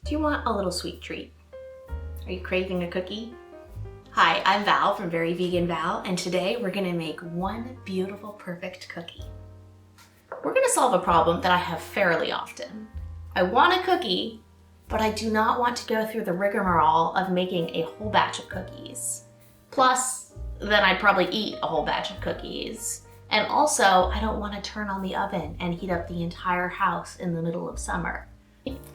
Do you want a little sweet treat? Are you craving a cookie? Hi, I'm Val from Very Vegan Val, and today we're gonna make one beautiful, perfect cookie. We're gonna solve a problem that I have fairly often. I want a cookie, but I do not want to go through the rigmarole of making a whole batch of cookies. Plus, then I'd probably eat a whole batch of cookies. And also, I don't want to turn on the oven and heat up the entire house in the middle of summer.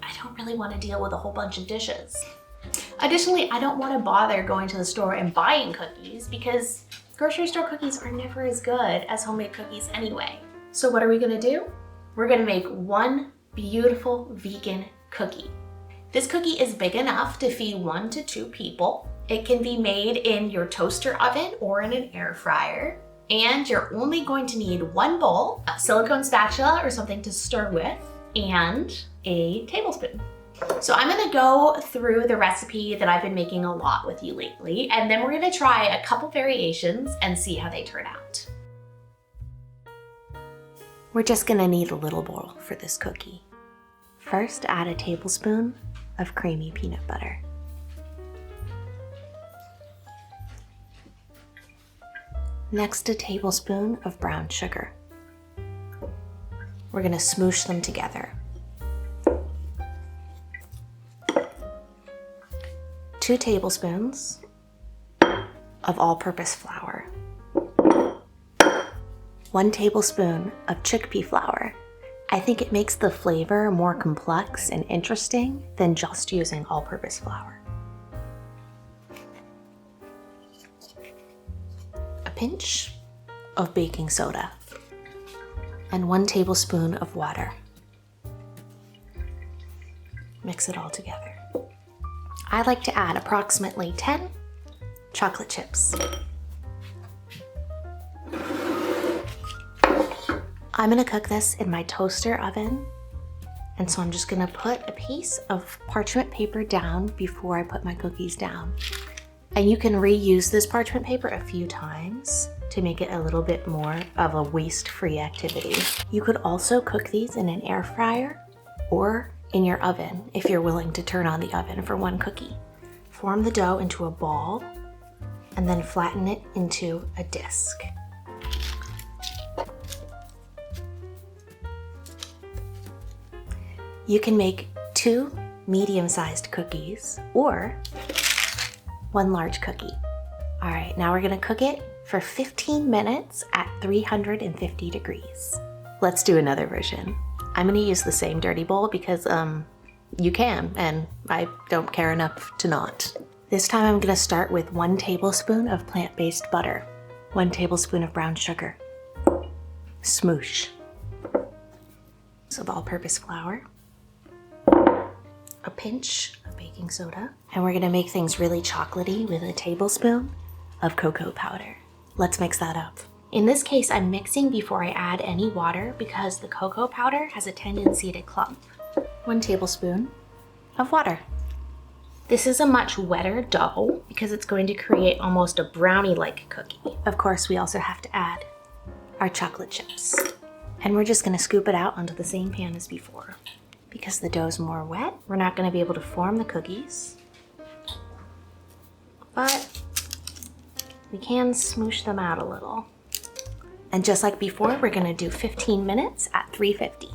I don't really want to deal with a whole bunch of dishes. Additionally, I don't want to bother going to the store and buying cookies because grocery store cookies are never as good as homemade cookies anyway. So what are we gonna do? We're gonna make one beautiful vegan cookie. This cookie is big enough to feed 1 to 2 people. It can be made in your toaster oven or in an air fryer. And you're only going to need 1 bowl, a silicone spatula or something to stir with, and a tablespoon. So I'm gonna go through the recipe that I've been making a lot with you lately, and then we're gonna try a couple variations and see how they turn out. We're just gonna need a little bowl for this cookie. First, add a tablespoon of creamy peanut butter. Next, a tablespoon of brown sugar. We're gonna smoosh them together. 2 tablespoons of all-purpose flour. 1 tablespoon of chickpea flour. I think it makes the flavor more complex and interesting than just using all-purpose flour. A pinch of baking soda and 1 tablespoon of water. Mix it all together. I like to add approximately 10 chocolate chips. I'm gonna cook this in my toaster oven, and so I'm just gonna put a piece of parchment paper down before I put my cookies down. And you can reuse this parchment paper a few times to make it a little bit more of a waste-free activity. You could also cook these in an air fryer or in your oven if you're willing to turn on the oven for 1 cookie. Form the dough into a ball and then flatten it into a disc. You can make 2 medium-sized cookies or 1 large cookie. All right, now we're gonna cook it for 15 minutes at 350 degrees. Let's do another version. I'm gonna use the same dirty bowl because you can, and I don't care enough to not. This time I'm gonna start with 1 tablespoon of plant-based butter, 1 tablespoon of brown sugar, smoosh of all-purpose flour, a pinch of baking soda, and we're gonna make things really chocolatey with a tablespoon of cocoa powder. Let's mix that up. In this case, I'm mixing before I add any water because the cocoa powder has a tendency to clump. 1 tablespoon of water. This is a much wetter dough because it's going to create almost a brownie-like cookie. Of course, we also have to add our chocolate chips. And we're just gonna scoop it out onto the same pan as before. Because the dough's more wet, we're not gonna be able to form the cookies, but we can smoosh them out a little. And just like before, we're gonna do 15 minutes at 350.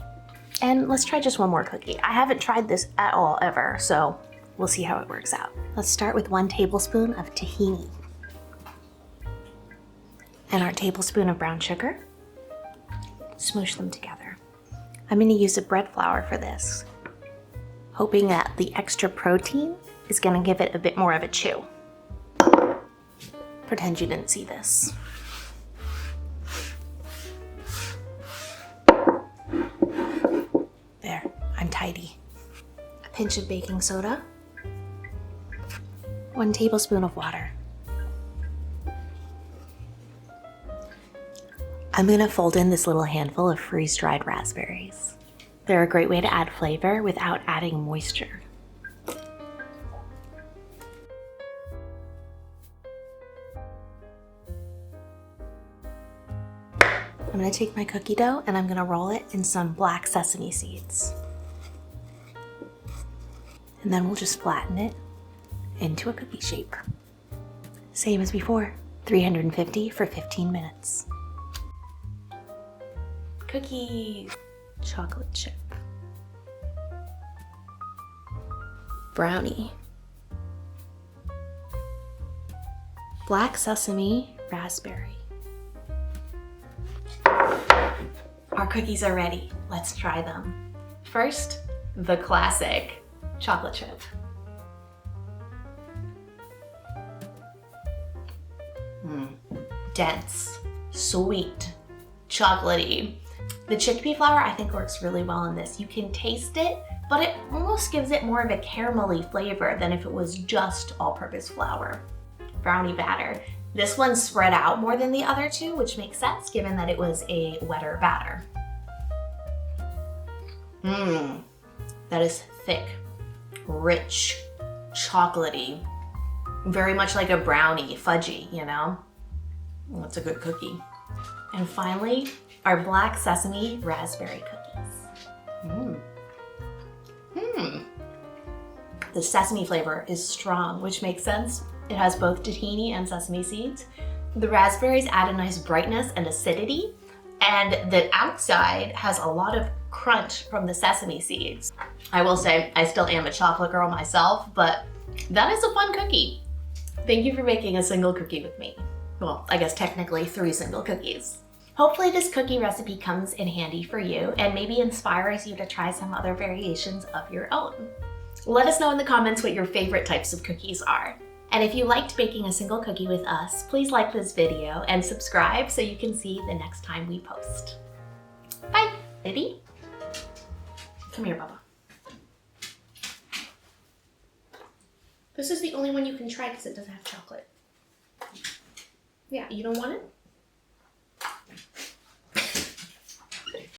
And let's try just 1 more cookie. I haven't tried this at all ever, so we'll see how it works out. Let's start with 1 tablespoon of tahini and our tablespoon of brown sugar. Smoosh them together. I'm gonna use a bread flour for this, hoping that the extra protein is gonna give it a bit more of a chew. Pretend you didn't see this. There, I'm tidy. A pinch of baking soda, 1 tablespoon of water. I'm gonna fold in this little handful of freeze-dried raspberries. They're a great way to add flavor without adding moisture. I'm gonna take my cookie dough and I'm gonna roll it in some black sesame seeds. And then we'll just flatten it into a cookie shape. Same as before, 350 for 15 minutes. Cookies, chocolate chip, brownie, black sesame, raspberry. Our cookies are ready. Let's try them. First, the classic chocolate chip. Dense, sweet, chocolatey. The chickpea flour I think works really well in this. You can taste it, but it almost gives it more of a caramelly flavor than if it was just all-purpose flour. Brownie batter. This one's spread out more than the other two, which makes sense given that it was a wetter batter. That is thick, rich, chocolatey, very much like a brownie, fudgy, you know? That's a good cookie. And finally, our black sesame raspberry cookies. The sesame flavor is strong, which makes sense. It has both tahini and sesame seeds. The raspberries add a nice brightness and acidity, and the outside has a lot of crunch from the sesame seeds. I will say, I still am a chocolate girl myself, but that is a fun cookie. Thank you for making a single cookie with me. Well, I guess technically 3 single cookies. Hopefully this cookie recipe comes in handy for you and maybe inspires you to try some other variations of your own. Let us know in the comments what your favorite types of cookies are. And if you liked baking a single cookie with us, please like this video and subscribe so you can see the next time we post. Bye, Liddy. Come here, Bubba. This is the only one you can try because it doesn't have chocolate. Yeah, you don't want it?